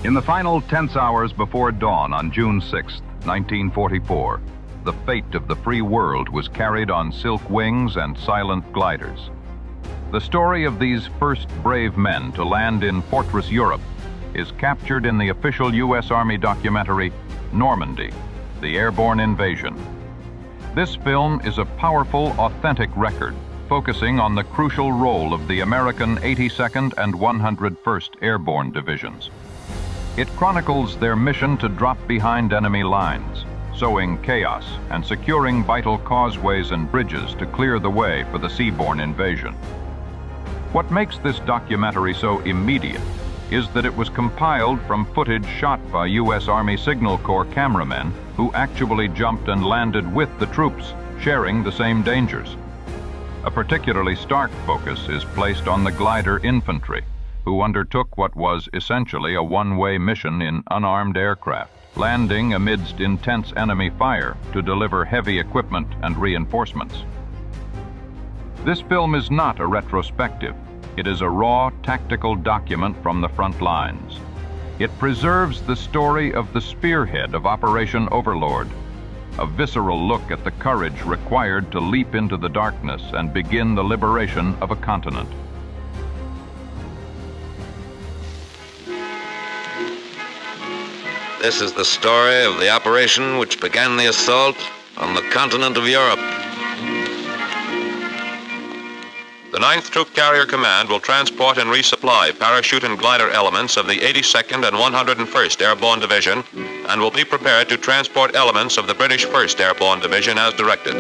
In the final tense hours before dawn on June 6, 1944, the fate of the free world was carried on silk wings and silent gliders. The story of these first brave men to land in Fortress Europe is captured in the official U.S. Army documentary, Normandy, the Airborne Invasion. This film is a powerful, authentic record focusing on the crucial role of the American 82nd and 101st Airborne Divisions. It chronicles their mission to drop behind enemy lines, sowing chaos and securing vital causeways and bridges to clear the way for the seaborne invasion. What makes this documentary so immediate is that it was compiled from footage shot by U.S. Army Signal Corps cameramen who actually jumped and landed with the troops, sharing the same dangers. A particularly stark focus is placed on the glider infantry, who undertook what was essentially a one-way mission in unarmed aircraft, landing amidst intense enemy fire to deliver heavy equipment and reinforcements. This film is not a retrospective. It is a raw, tactical document from the front lines. It preserves the story of the spearhead of Operation Overlord, a visceral look at the courage required to leap into the darkness and begin the liberation of a continent. This is the story of the operation which began the assault on the continent of Europe. The 9th Troop Carrier Command will transport and resupply parachute and glider elements of the 82nd and 101st Airborne Division and will be prepared to transport elements of the British 1st Airborne Division as directed.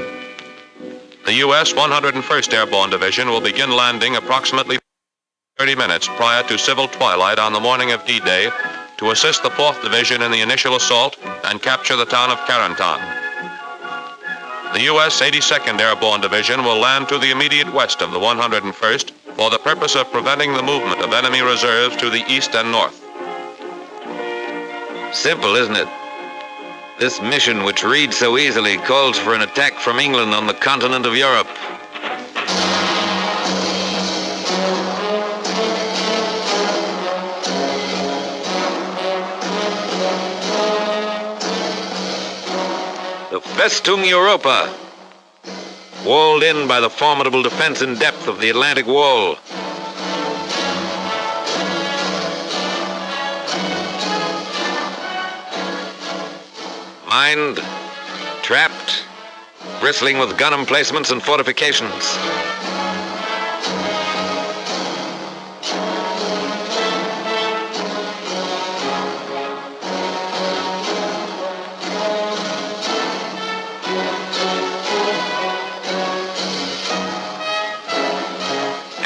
The U.S. 101st Airborne Division will begin landing approximately 30 minutes prior to civil twilight on the morning of D-Day to assist the 4th Division in the initial assault and capture the town of Carentan. The U.S. 82nd Airborne Division will land to the immediate west of the 101st for the purpose of preventing the movement of enemy reserves to the east and north. Simple, isn't it? This mission, which reads so easily, calls for an attack from England on the continent of Europe. The Festung Europa, walled in by the formidable defense in depth of the Atlantic Wall. Mined, trapped, bristling with gun emplacements and fortifications.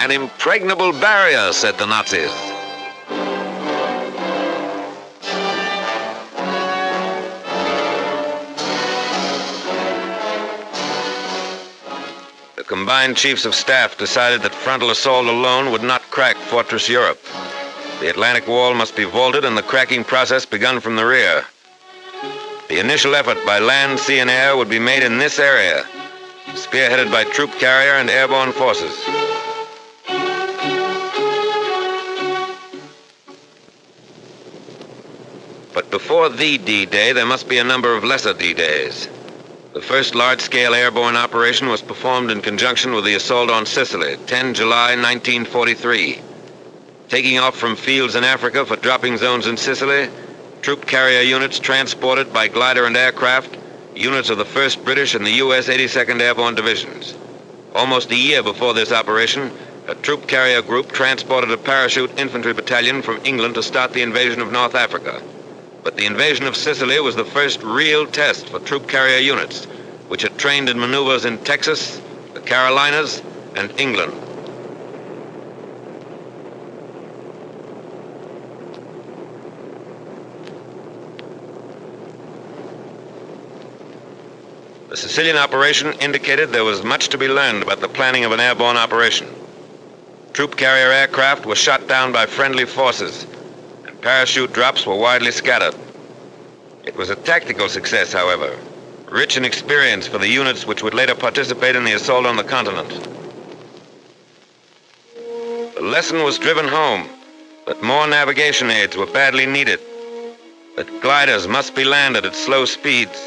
An impregnable barrier, said the Nazis. The combined chiefs of staff decided that frontal assault alone would not crack Fortress Europe. The Atlantic Wall must be vaulted and the cracking process begun from the rear. The initial effort by land, sea, and air would be made in this area, spearheaded by troop carrier and airborne forces. But before the D-Day, there must be a number of lesser D-Days. The first large-scale airborne operation was performed in conjunction with the assault on Sicily, 10 July 1943. Taking off from fields in Africa for dropping zones in Sicily, troop carrier units transported by glider and aircraft, units of the 1st British and the U.S. 82nd Airborne Divisions. Almost a year before this operation, a troop carrier group transported a parachute infantry battalion from England to start the invasion of North Africa. But the invasion of Sicily was the first real test for troop carrier units, which had trained in maneuvers in Texas, the Carolinas, and England. The Sicilian operation indicated there was much to be learned about the planning of an airborne operation. Troop carrier aircraft were shot down by friendly forces, and parachute drops were widely scattered. It was a tactical success, however, rich in experience for the units which would later participate in the assault on the continent. The lesson was driven home. that more navigation aids were badly needed, that gliders must be landed at slow speeds,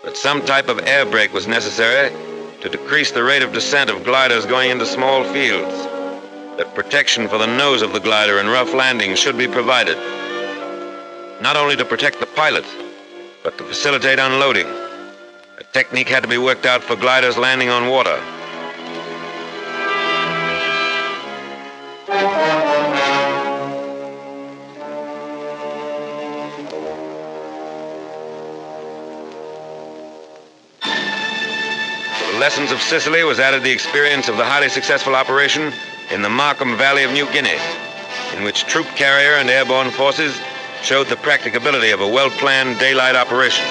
that some type of air brake was necessary to decrease the rate of descent of gliders going into small fields, that protection for the nose of the glider in rough landings should be provided, not only to protect the pilot, but to facilitate unloading. A technique had to be worked out for gliders landing on water. To the lessons of Sicily was added the experience of the highly successful operation in the Markham Valley of New Guinea, in which troop carrier and airborne forces showed the practicability of a well-planned daylight operation.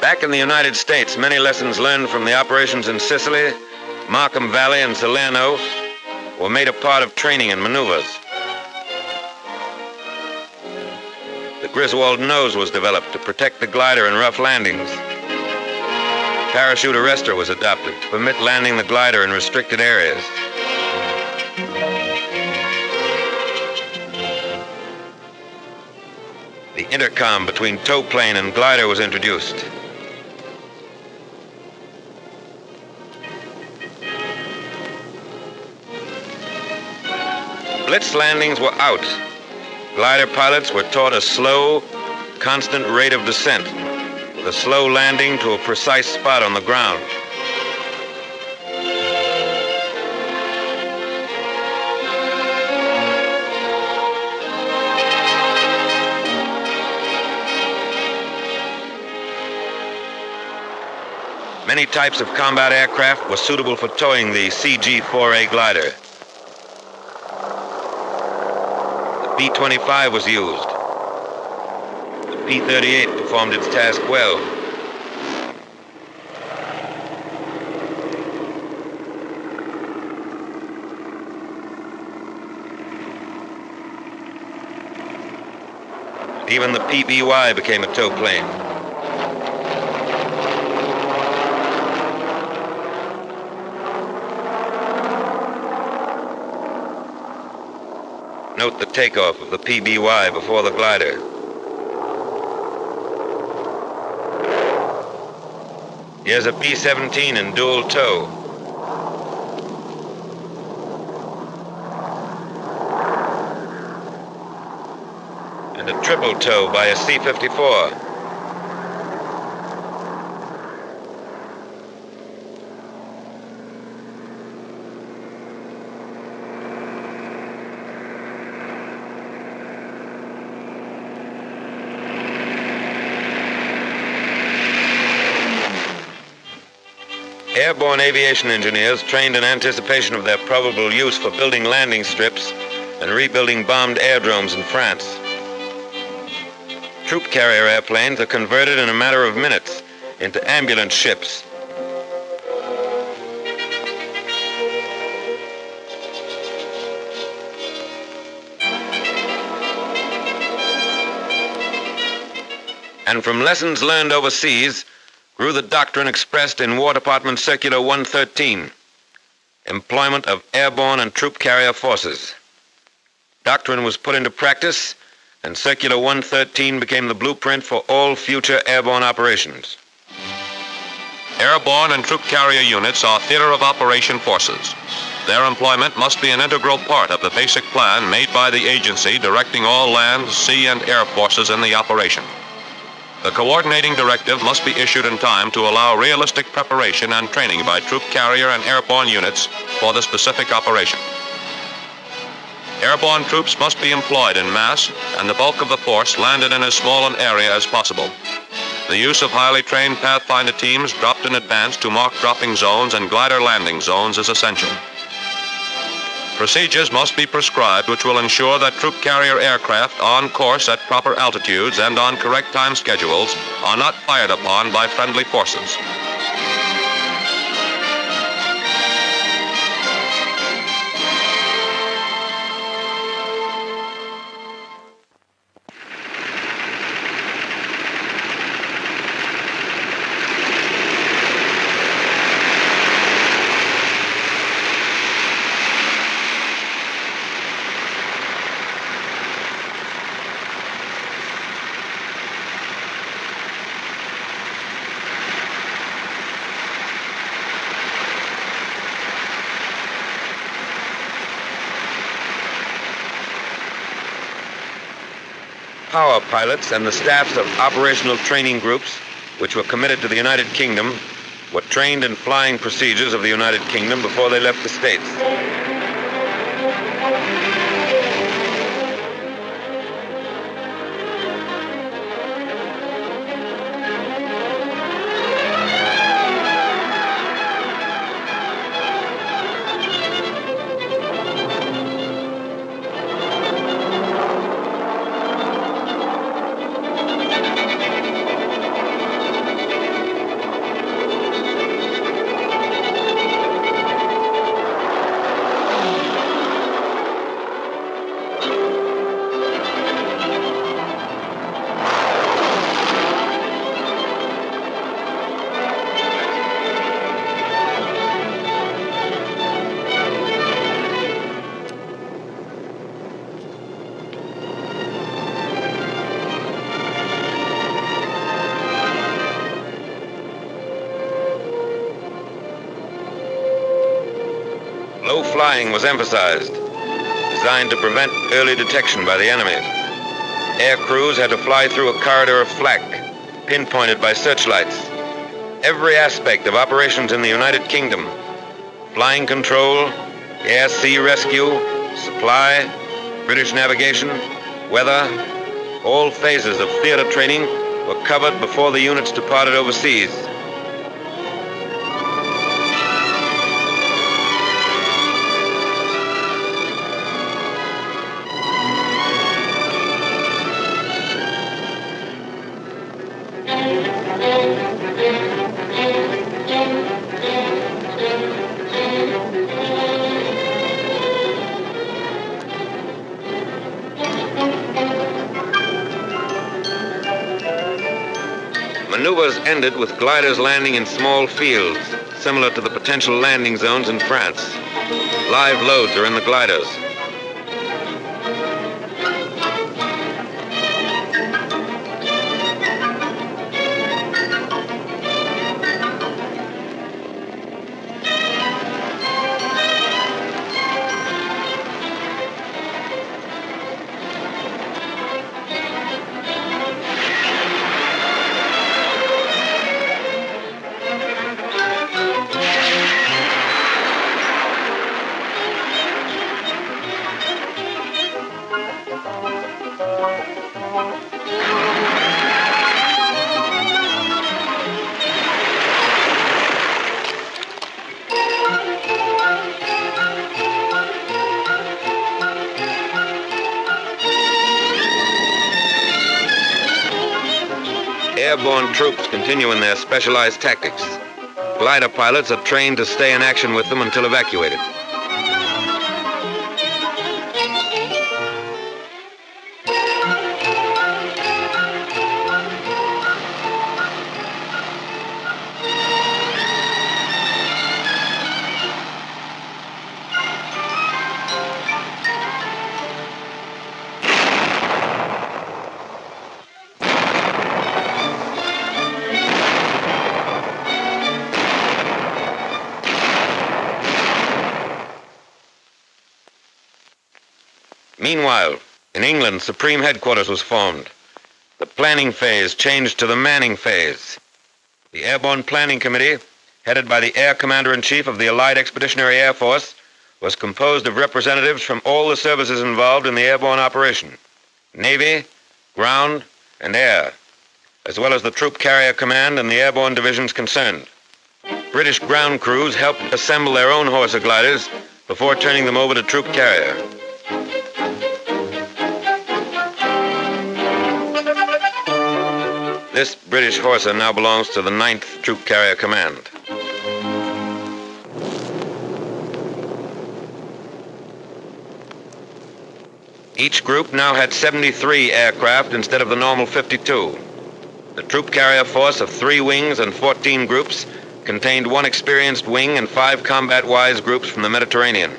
Back in the United States, many lessons learned from the operations in Sicily, Markham Valley, and Salerno were made a part of training and maneuvers. The Griswold nose was developed to protect the glider in rough landings. Parachute arrestor was adopted to permit landing the glider in restricted areas. The intercom between tow plane and glider was introduced. Blitz landings were out. Glider pilots were taught a slow, constant rate of descent, with a slow landing to a precise spot on the ground. Many types of combat aircraft were suitable for towing the CG-4A glider. The P-25 was used. The P-38 performed its task well. Even the PBY became a tow plane. Note the takeoff of the PBY before the glider. Here's a P-17 in dual tow. And a triple tow by a C-54. Airborne aviation engineers trained in anticipation of their probable use for building landing strips and rebuilding bombed aerodromes in France. Troop carrier airplanes are converted in a matter of minutes into ambulance ships. And from lessons learned overseas, grew the doctrine expressed in War Department Circular 113, employment of airborne and troop carrier forces. Doctrine was put into practice, and Circular 113 became the blueprint for all future airborne operations. Airborne and troop carrier units are theater of operation forces. Their employment must be an integral part of the basic plan made by the agency directing all land, sea, and air forces in the operation. The coordinating directive must be issued in time to allow realistic preparation and training by troop carrier and airborne units for the specific operation. Airborne troops must be employed in mass, and the bulk of the force landed in as small an area as possible. The use of highly trained pathfinder teams dropped in advance to mark dropping zones and glider landing zones is essential. Procedures must be prescribed which will ensure that troop carrier aircraft on course at proper altitudes and on correct time schedules are not fired upon by friendly forces. power pilots and the staffs of operational training groups, which were committed to the United Kingdom, were trained in flying procedures of the United Kingdom before they left the States. Low flying was emphasized, designed to prevent early detection by the enemy. Air crews had to fly through a corridor of flak, pinpointed by searchlights. Every aspect of operations in the United Kingdom, flying control, air-sea rescue, supply, British navigation, weather, all phases of theater training were covered before the units departed overseas. Maneuvers ended with gliders landing in small fields, similar to the potential landing zones in France. Live loads are in the gliders. Airborne troops continue in their specialized tactics. Glider pilots are trained to stay in action with them until evacuated. Meanwhile, in England, Supreme Headquarters was formed. The planning phase changed to the manning phase. The Airborne Planning Committee, headed by the Air Commander-in-Chief of the Allied Expeditionary Air Force, was composed of representatives from all the services involved in the airborne operation: Navy, ground, and air, as well as the Troop Carrier Command and the Airborne Divisions concerned. British ground crews helped assemble their own Horsa gliders before turning them over to Troop Carrier. This British Horsa now belongs to the 9th Troop Carrier Command. Each group now had 73 aircraft instead of the normal 52. The troop carrier force of 3 wings and 14 groups contained 1 experienced wing and 5 combat-wise groups from the Mediterranean.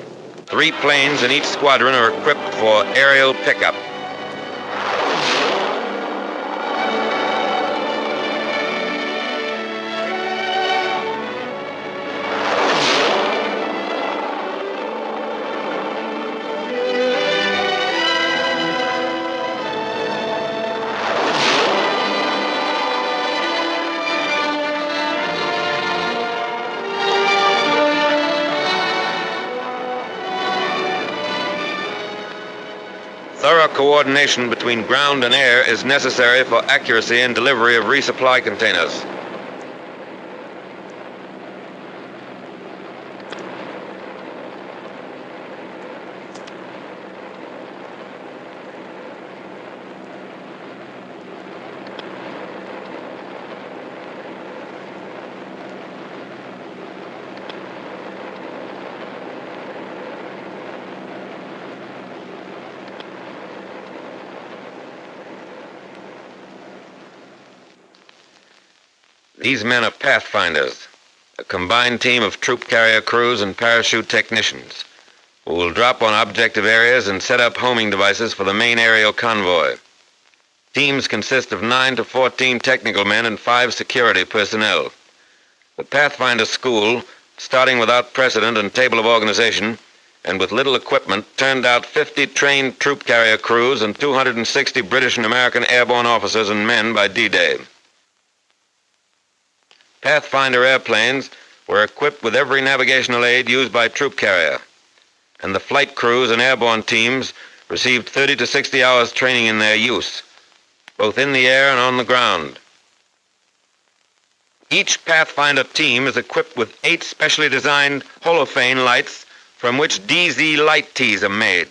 3 planes in each squadron are equipped for aerial pickup. Thorough coordination between ground and air is necessary for accuracy in delivery of resupply containers. These men are pathfinders, a combined team of troop carrier crews and parachute technicians who will drop on objective areas and set up homing devices for the main aerial convoy. Teams consist of 9 to 14 technical men and 5 security personnel. The Pathfinder School, starting without precedent and table of organization, and with little equipment, turned out 50 trained troop carrier crews and 260 British and American airborne officers and men by D-Day. Pathfinder airplanes were equipped with every navigational aid used by troop carrier, and the flight crews and airborne teams received 30 to 60 hours training in their use, both in the air and on the ground. Each Pathfinder team is equipped with 8 specially designed holophane lights from which DZ light tees are made.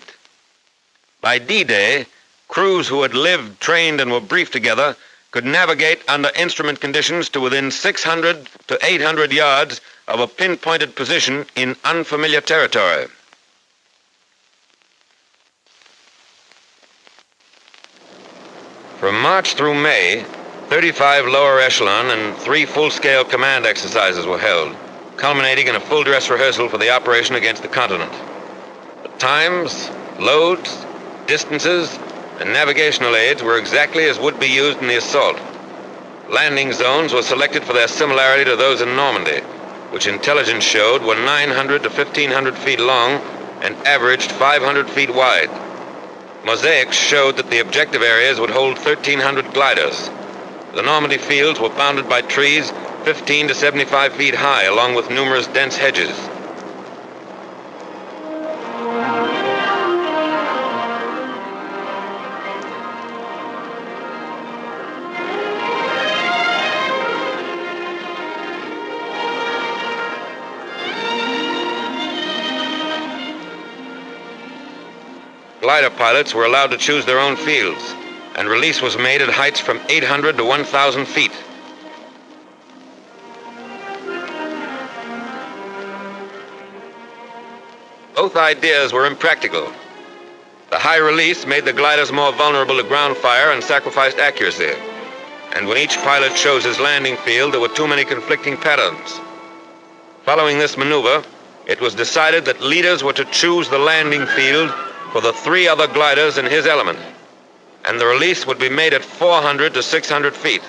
By D-Day, crews who had lived, trained, and were briefed together could navigate under instrument conditions to within 600 to 800 yards of a pinpointed position in unfamiliar territory. From March through May, 35 lower echelon and 3 full-scale command exercises were held, culminating in a full-dress rehearsal for the operation against the continent. The times, loads, distances, and navigational aids were exactly as would be used in the assault. Landing zones were selected for their similarity to those in Normandy, which intelligence showed were 900 to 1,500 feet long and averaged 500 feet wide. Mosaics showed that the objective areas would hold 1,300 gliders. The Normandy fields were bounded by trees 15 to 75 feet high, along with numerous dense hedges. Glider pilots were allowed to choose their own fields, and release was made at heights from 800 to 1,000 feet. Both ideas were impractical. The high release made the gliders more vulnerable to ground fire and sacrificed accuracy. And when each pilot chose his landing field, there were too many conflicting patterns. Following this maneuver, it was decided that leaders were to choose the landing field for the 3 other gliders in his element, and the release would be made at 400 to 600 feet.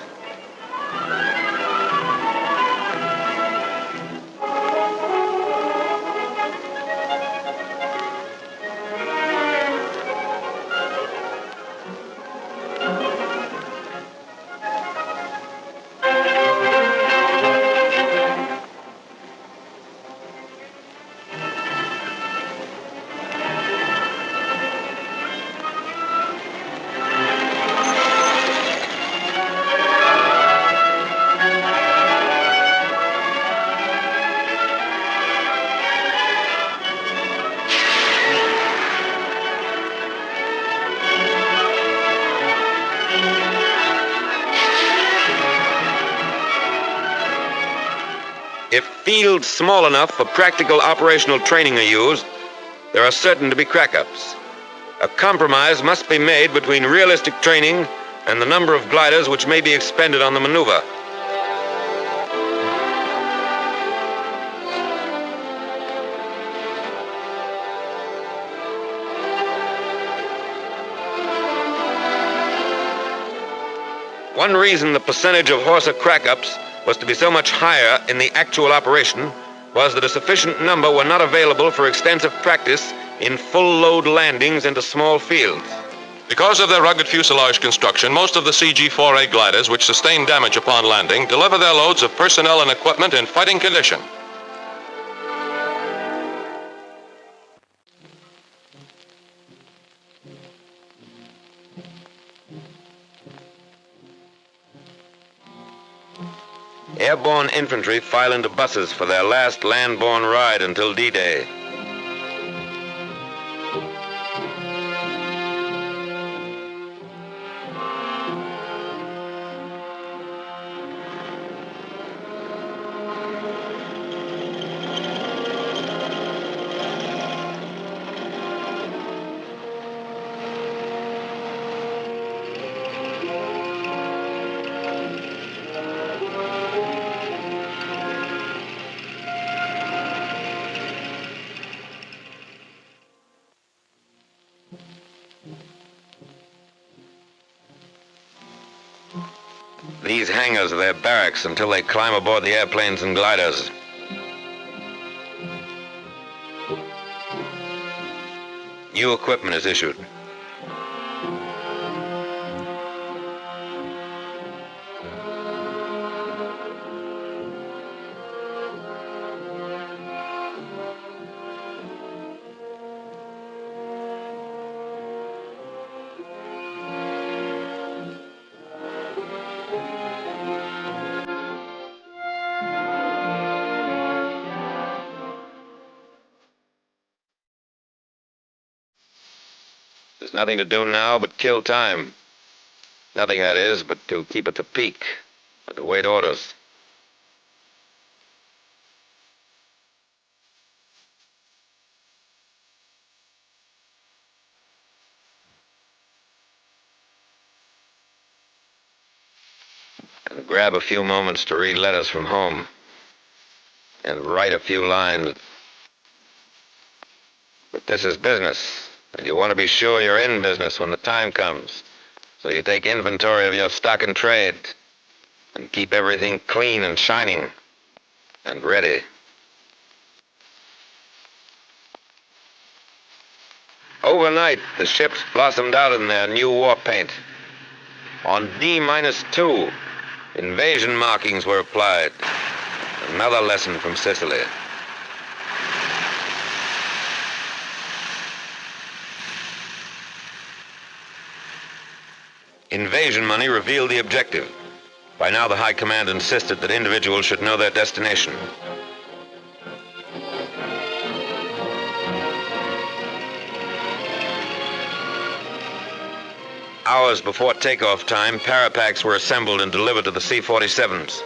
If fields small enough for practical operational training are used, there are certain to be crack-ups. A compromise must be made between realistic training and the number of gliders which may be expended on the maneuver. One reason the percentage of Horsa crack-ups was to be so much higher in the actual operation was that a sufficient number were not available for extensive practice in full-load landings into small fields. Because of their rugged fuselage construction, most of the CG-4A gliders which sustain damage upon landing deliver their loads of personnel and equipment in fighting condition. Airborne infantry file into buses for their last land-borne ride until D-Day. These hangars are their barracks until they climb aboard the airplanes and gliders. New equipment is issued. There's nothing to do now but kill time. Nothing, that is, but to keep at the peak, and to wait orders. And grab a few moments to read letters from home. And write a few lines. But this is business, and you want to be sure you're in business when the time comes. So you take inventory of your stock and trade, and keep everything clean and shining, and ready. Overnight, the ships blossomed out in their new war paint. On D-2, invasion markings were applied. Another lesson from Sicily. Invasion money revealed the objective. By now, the High Command insisted that individuals should know their destination. Hours before takeoff time, parapacks were assembled and delivered to the C-47s.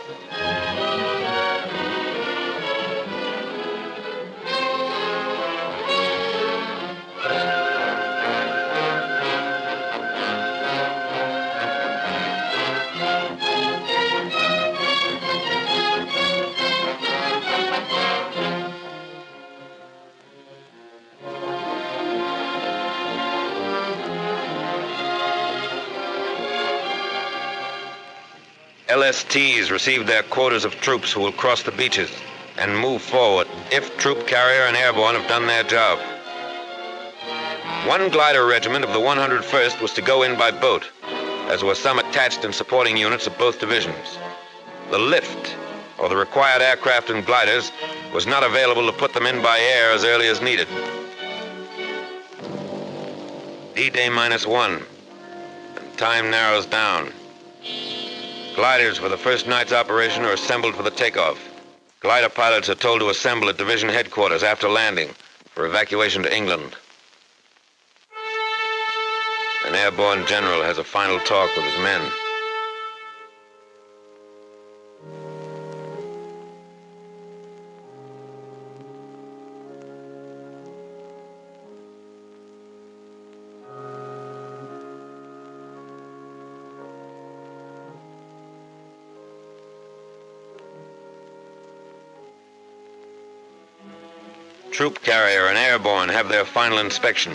LSTs received their quotas of troops who will cross the beaches and move forward if troop carrier and airborne have done their job. One glider regiment of the 101st was to go in by boat, as were some attached and supporting units of both divisions. The lift, or the required aircraft and gliders, was not available to put them in by air as early as needed. D-Day-1, and time narrows down. Gliders for the first night's operation are assembled for the takeoff. Glider pilots are told to assemble at division headquarters after landing for evacuation to England. An airborne general has a final talk with his men. Troop carrier and airborne have their final inspection.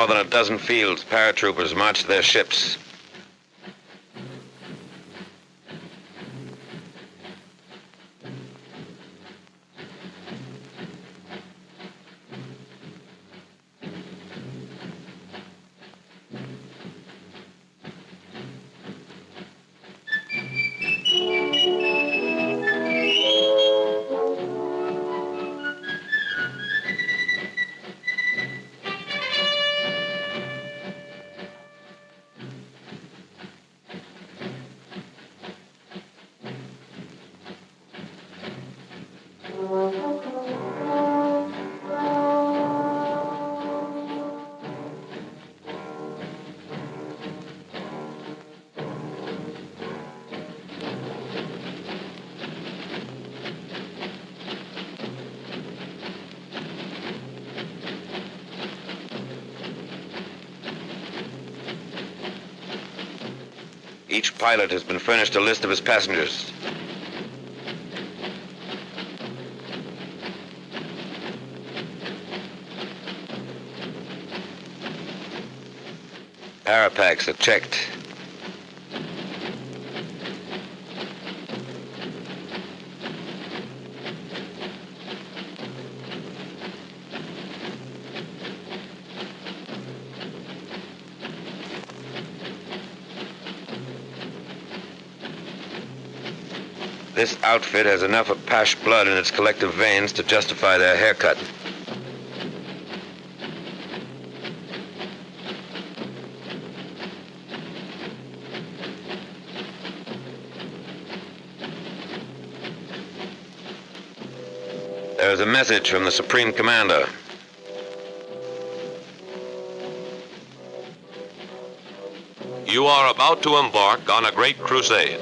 more than a dozen fields, paratroopers marched their ships. Each pilot has been furnished a list of his passengers. Parapacks are checked. This outfit has enough Apache blood in its collective veins to justify their haircut. There is a message from the Supreme Commander. You are about to embark on a great crusade.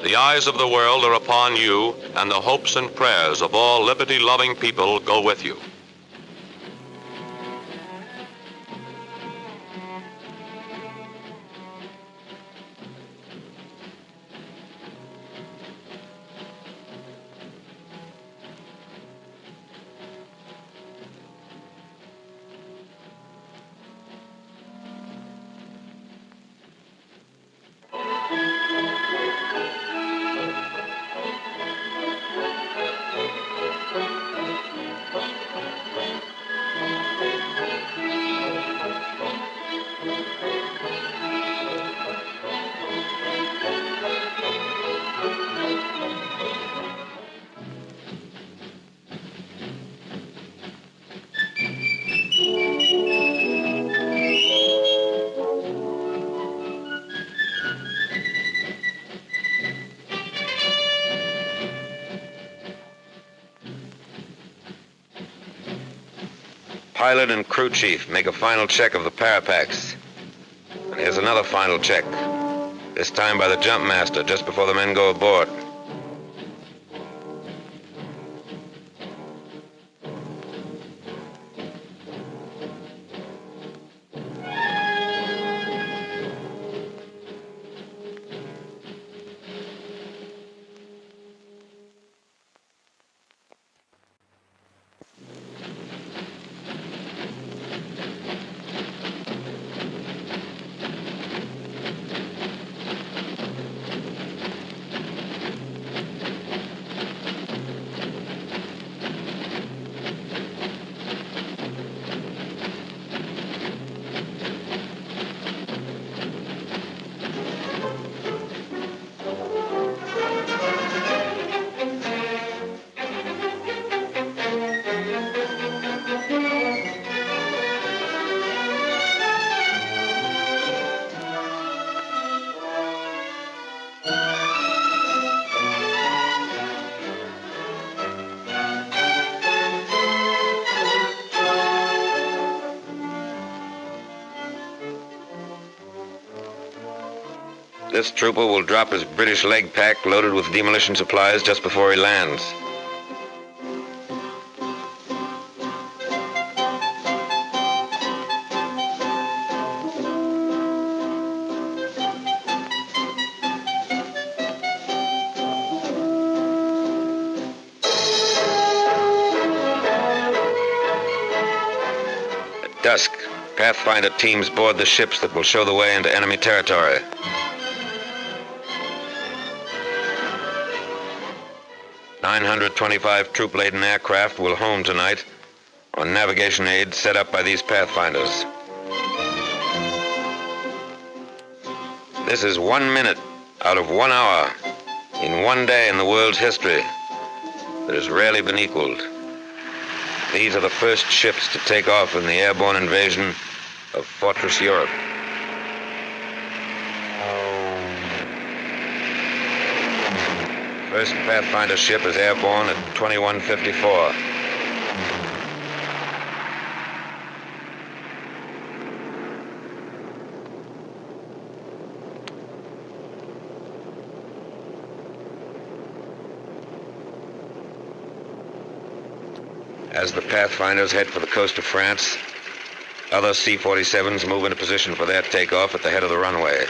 The eyes of the world are upon you, and the hopes and prayers of all liberty-loving people go with you. Pilot and crew chief make a final check of the parapacks. And here's another final check, this time by the jump master just before the men go aboard. This trooper will drop his British leg pack loaded with demolition supplies just before he lands. At dusk, Pathfinder teams board the ships that will show the way into enemy territory. "925 troop-laden aircraft will home tonight on navigation aids set up by these Pathfinders. This is 1 minute out of 1 hour in one day in the world's history that has rarely been equaled. These are the first ships to take off in the airborne invasion of Fortress Europe. First Pathfinder ship is airborne at 21:54. As the Pathfinders head for the coast of France, other C-47s move into position for their takeoff at the head of the runway.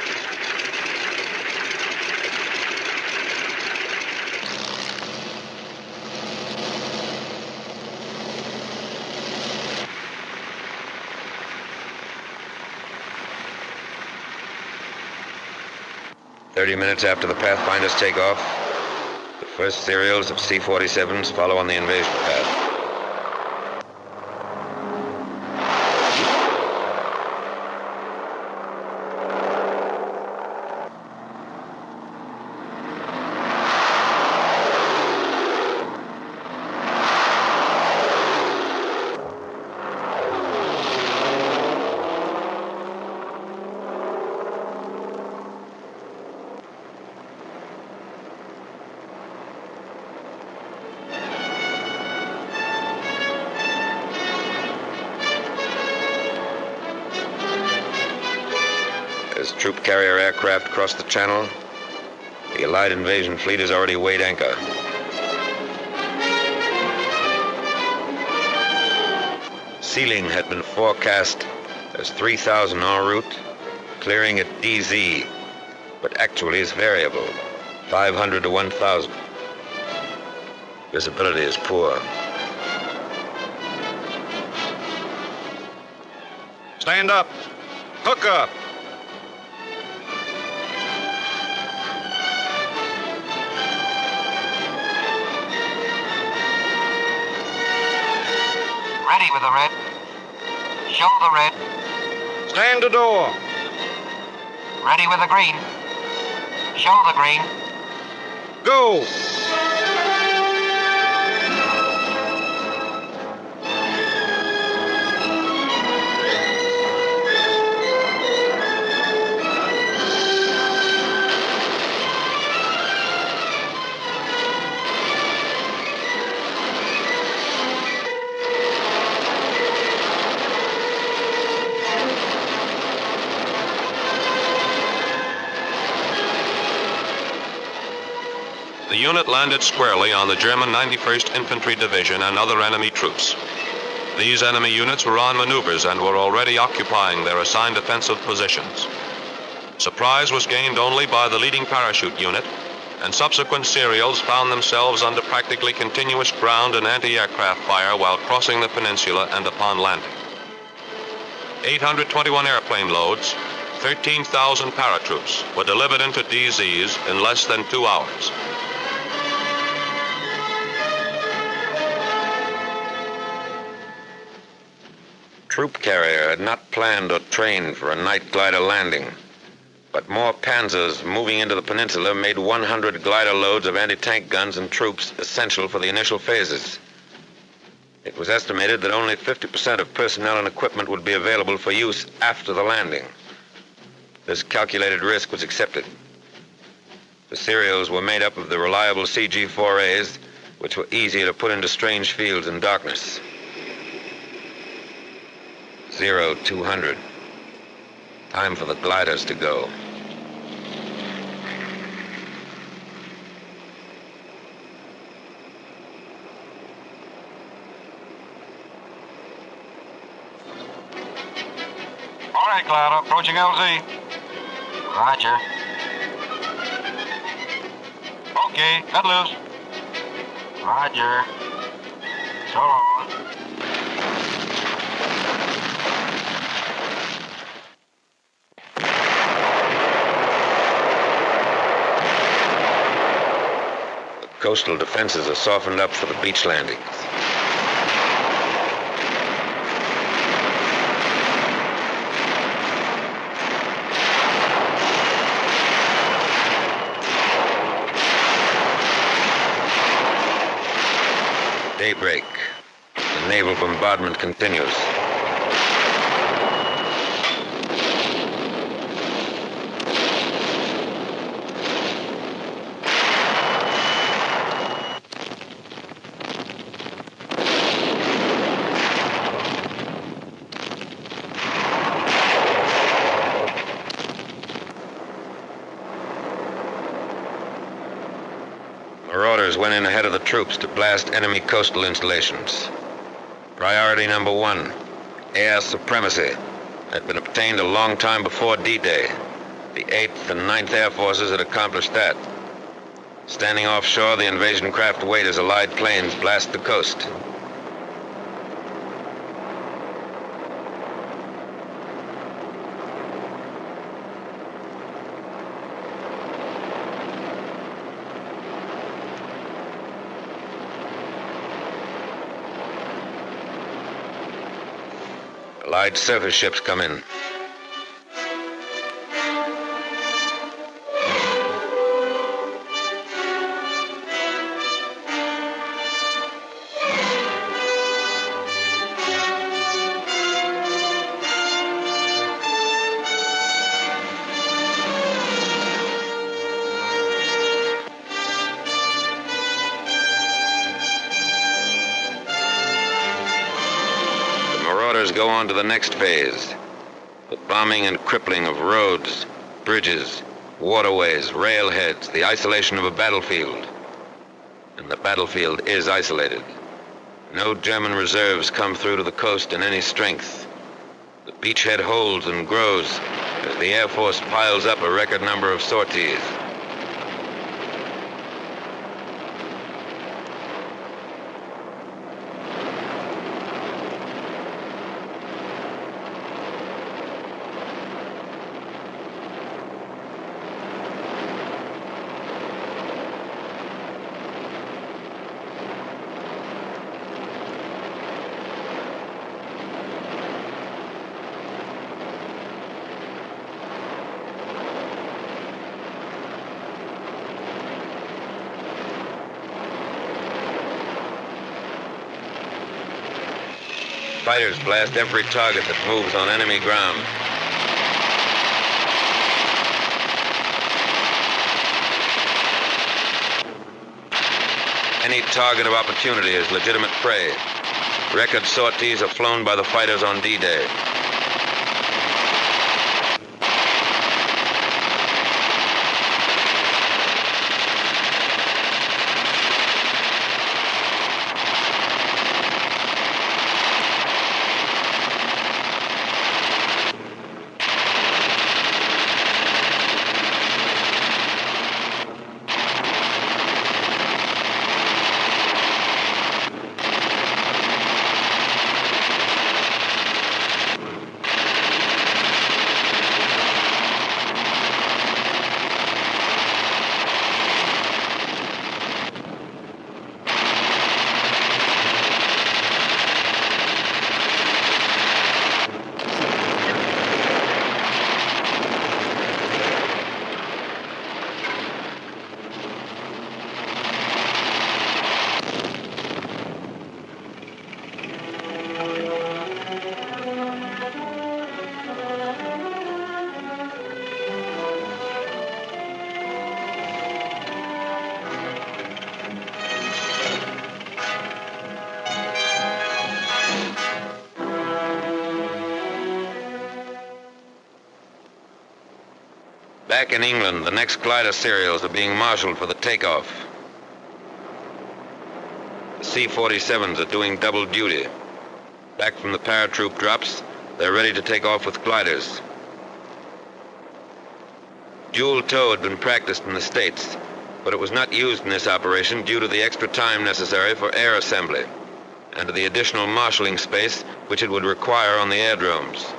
"30 minutes after the Pathfinders take off, the first serials of C-47s follow on the invasion path. As troop carrier aircraft cross the channel, the Allied invasion fleet has already weighed anchor. Sealing had been forecast as 3,000 en route, clearing at DZ, but actually is variable, 500 to 1,000. Visibility is poor. Stand up. Hook up. Ready with the red. Show the red. Stand to door. Ready with the green. Show the green. Go. The unit landed squarely on the German 91st Infantry Division and other enemy troops. These enemy units were on maneuvers and were already occupying their assigned defensive positions. Surprise was gained only by the leading parachute unit, and subsequent serials found themselves under practically continuous ground and anti-aircraft fire while crossing the peninsula and upon landing. 821 airplane loads, 13,000 paratroops were delivered into DZs in less than 2 hours. Troop carrier had not planned or trained for a night glider landing, but more panzers moving into the peninsula made 100 glider loads of anti-tank guns and troops essential for the initial phases. It was estimated that only 50% of personnel and equipment would be available for use after the landing. This calculated risk was accepted. The serials were made up of the reliable CG-4As, which were easier to put into strange fields in darkness. 0200. Time for the gliders to go. All right, Cloud, approaching LZ. Roger. Okay, cut loose. Roger. So long. Coastal defenses are softened up for the beach landings. Daybreak. The naval bombardment continues. Marauders went in ahead of the troops to blast enemy coastal installations. Priority number 1, air supremacy, had been obtained a long time before D-Day. The 8th and 9th Air Forces had accomplished that. Standing offshore, the invasion craft wait as Allied planes blast the coast. Allied surface ships come in. Go on to the next phase. The bombing and crippling of roads, bridges, waterways, railheads, the isolation of a battlefield. And the battlefield is isolated. No German reserves come through to the coast in any strength. The beachhead holds and grows as the Air Force piles up a record number of sorties. Fighters blast every target that moves on enemy ground. Any target of opportunity is legitimate prey. Record sorties are flown by the fighters on D-Day. Back in England, the next glider serials are being marshaled for the takeoff. The C-47s are doing double duty. Back from the paratroop drops, they're ready to take off with gliders. Dual tow had been practiced in the States, but it was not used in this operation due to the extra time necessary for air assembly and to the additional marshalling space which it would require on the airdromes.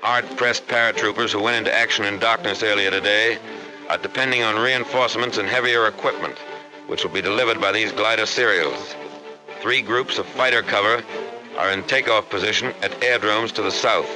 Hard-pressed paratroopers who went into action in darkness earlier today are depending on reinforcements and heavier equipment, which will be delivered by these glider serials. 3 groups of fighter cover are in takeoff position at airdromes to the south.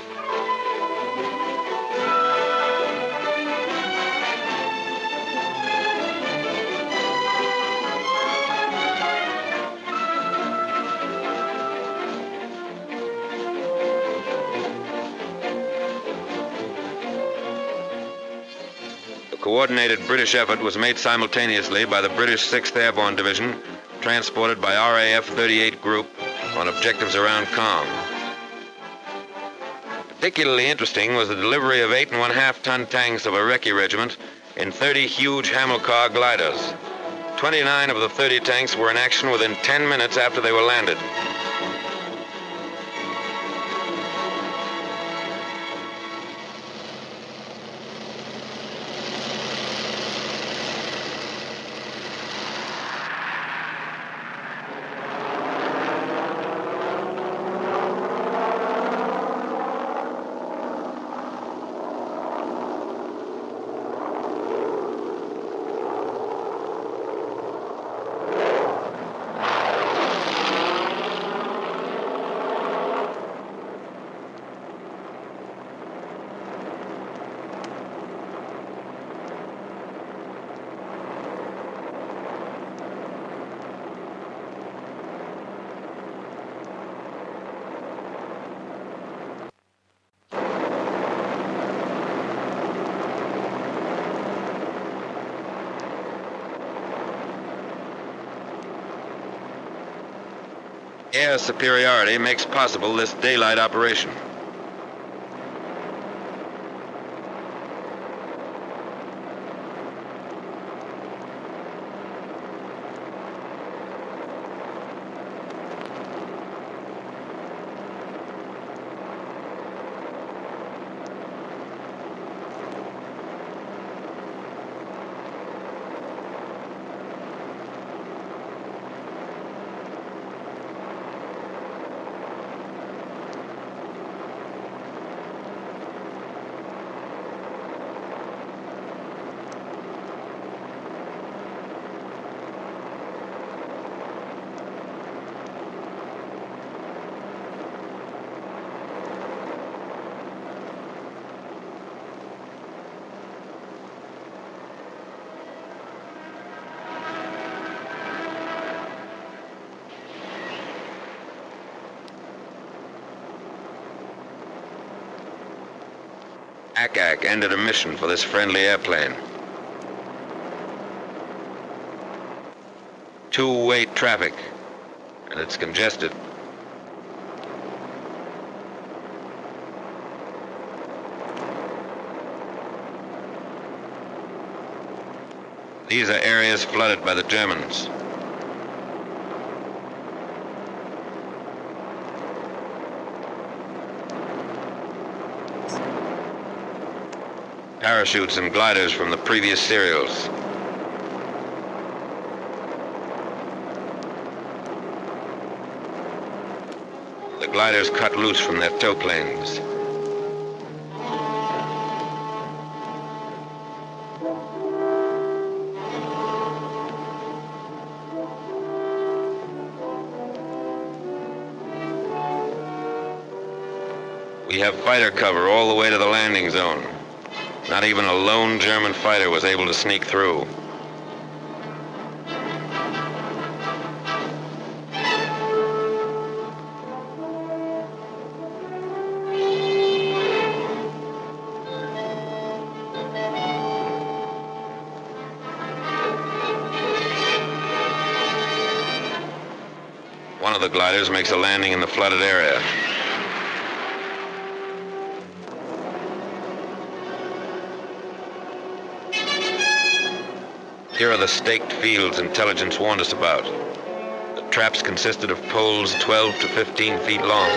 The coordinated British effort was made simultaneously by the British 6th Airborne Division, transported by RAF 38 Group on objectives around Caen. Particularly interesting was the delivery of 8.5-ton tanks of a Recce regiment in 30 huge Hamilcar gliders. 29 of the 30 tanks were in action within 10 minutes after they were landed. Air superiority makes possible this daylight operation. ACAC ended a mission for this friendly airplane. Two-way traffic, and it's congested. These are areas flooded by the Germans. Parachutes and gliders from the previous serials. The gliders cut loose from their tow planes. We have fighter cover all the way to the landing zone. Not even a lone German fighter was able to sneak through. One of the gliders makes a landing in the flooded area. Here are the staked fields intelligence warned us about. The traps consisted of poles 12 to 15 feet long.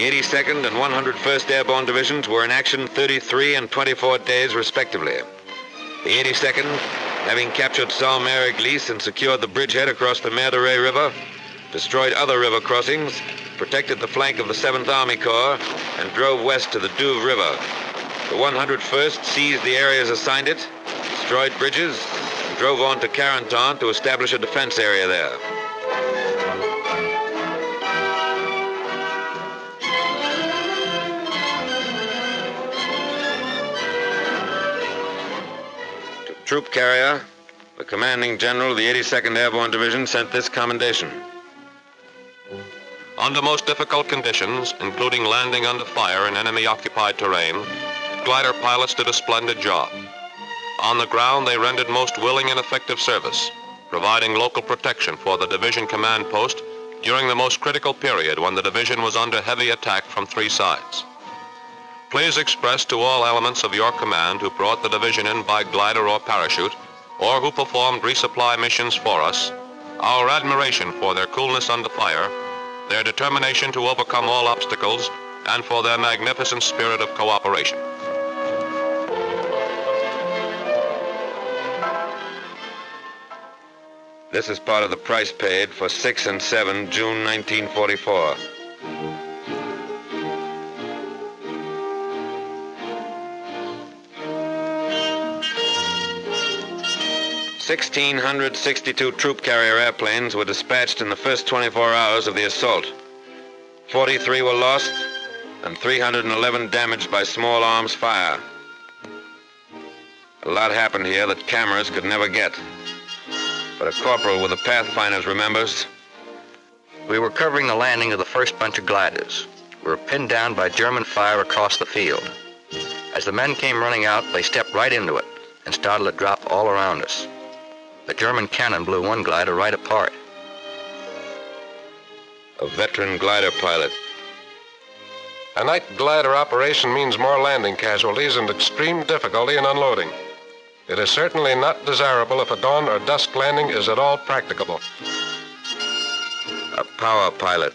82nd and 101st Airborne Divisions were in action 33 and 24 days respectively. The 82nd, having captured Sainte-Mère-Église and secured the bridgehead across the Mer River, destroyed other river crossings, protected the flank of the 7th Army Corps, and drove west to the Douve River. The 101st seized the areas assigned it, destroyed bridges, and drove on to Carentan to establish a defense area there. To Troop Carrier, the commanding general of the 82nd Airborne Division sent this commendation. Under most difficult conditions, including landing under fire in enemy-occupied terrain, glider pilots did a splendid job. On the ground, they rendered most willing and effective service, providing local protection for the division command post during the most critical period when the division was under heavy attack from three sides. Please express to all elements of your command who brought the division in by glider or parachute, or who performed resupply missions for us, our admiration for their coolness under fire, their determination to overcome all obstacles, and for their magnificent spirit of cooperation. This is part of the price paid for 6 and 7 June 1944. $1,662 troop carrier airplanes were dispatched in the first 24 hours of the assault. 43 were lost and 311 damaged by small arms fire. A lot happened here that cameras could never get. But a corporal with the Pathfinders remembers. We were covering the landing of the first bunch of gliders. We were pinned down by German fire across the field. As the men came running out, they stepped right into it and started to drop all around us. The German cannon blew one glider right apart. A veteran glider pilot. A night glider operation means more landing casualties and extreme difficulty in unloading. It is certainly not desirable if a dawn or dusk landing is at all practicable. A power pilot.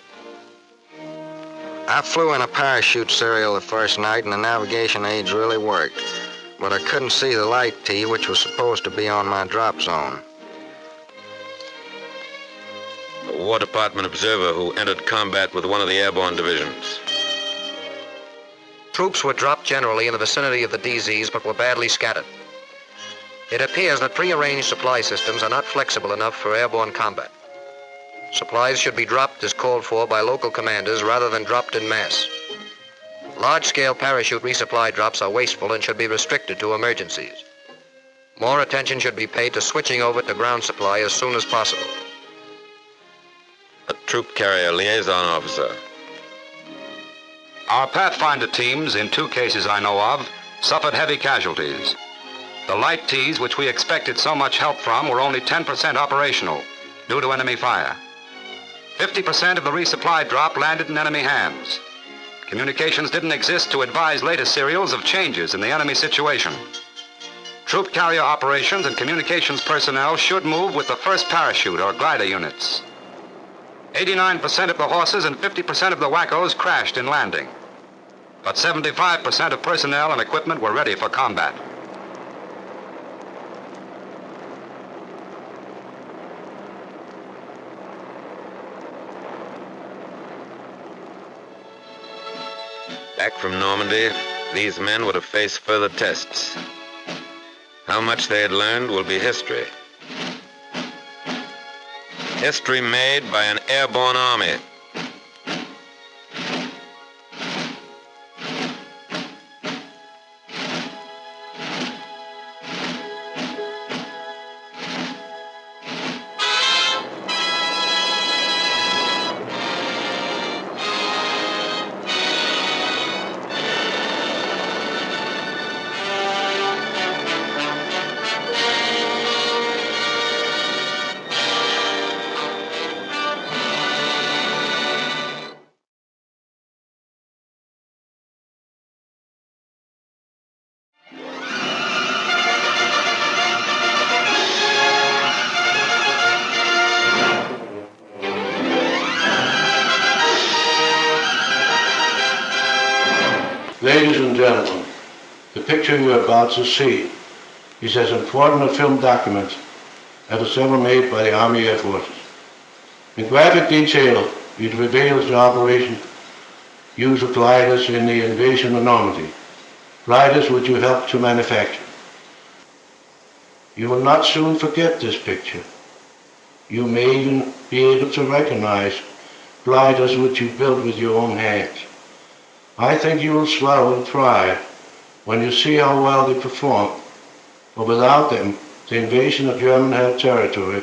I flew in a parachute serial the first night and the navigation aids really worked, but I couldn't see the light T, which was supposed to be on my drop zone. A War Department observer who entered combat with one of the airborne divisions. Troops were dropped generally in the vicinity of the DZs, but were badly scattered. It appears that prearranged supply systems are not flexible enough for airborne combat. Supplies should be dropped as called for by local commanders rather than dropped en masse. Large-scale parachute resupply drops are wasteful and should be restricted to emergencies. More attention should be paid to switching over to ground supply as soon as possible. A troop carrier liaison officer. Our Pathfinder teams, in 2 cases I know of, suffered heavy casualties. The light Ts, which we expected so much help from, were only 10% operational due to enemy fire. 50% of the resupply drop landed in enemy hands. Communications didn't exist to advise later serials of changes in the enemy situation. Troop carrier operations and communications personnel should move with the first parachute or glider units. 89% of the horses and 50% of the wackos crashed in landing. But 75% of personnel and equipment were ready for combat. Back from Normandy, these men were to face further tests. How much they had learned will be history. History made by an airborne army. Ladies and gentlemen, the picture you're about to see is as important a film document as was ever made by the Army Air Forces. In graphic detail, it reveals the operation use of gliders in the invasion of Normandy, gliders which you helped to manufacture. You will not soon forget this picture. You may even be able to recognize gliders which you built with your own hands. I think you will swallow with pride when you see how well they perform, for without them, the invasion of German-held territory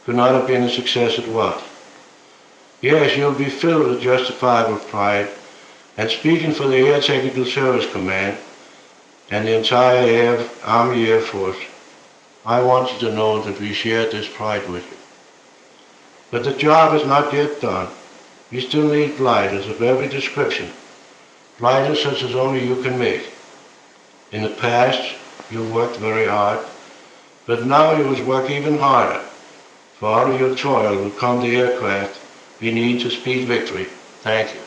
could not have been the success it was. Yes, you'll be filled with justifiable pride, and speaking for the Air Technical Service Command and the entire Army Air Force, I want you to know that we share this pride with you. But the job is not yet done. You still need gliders of every description, gliders such as only you can make. In the past, you worked very hard, but now you must work even harder, for out of your toil will come the aircraft we need to speed victory. Thank you.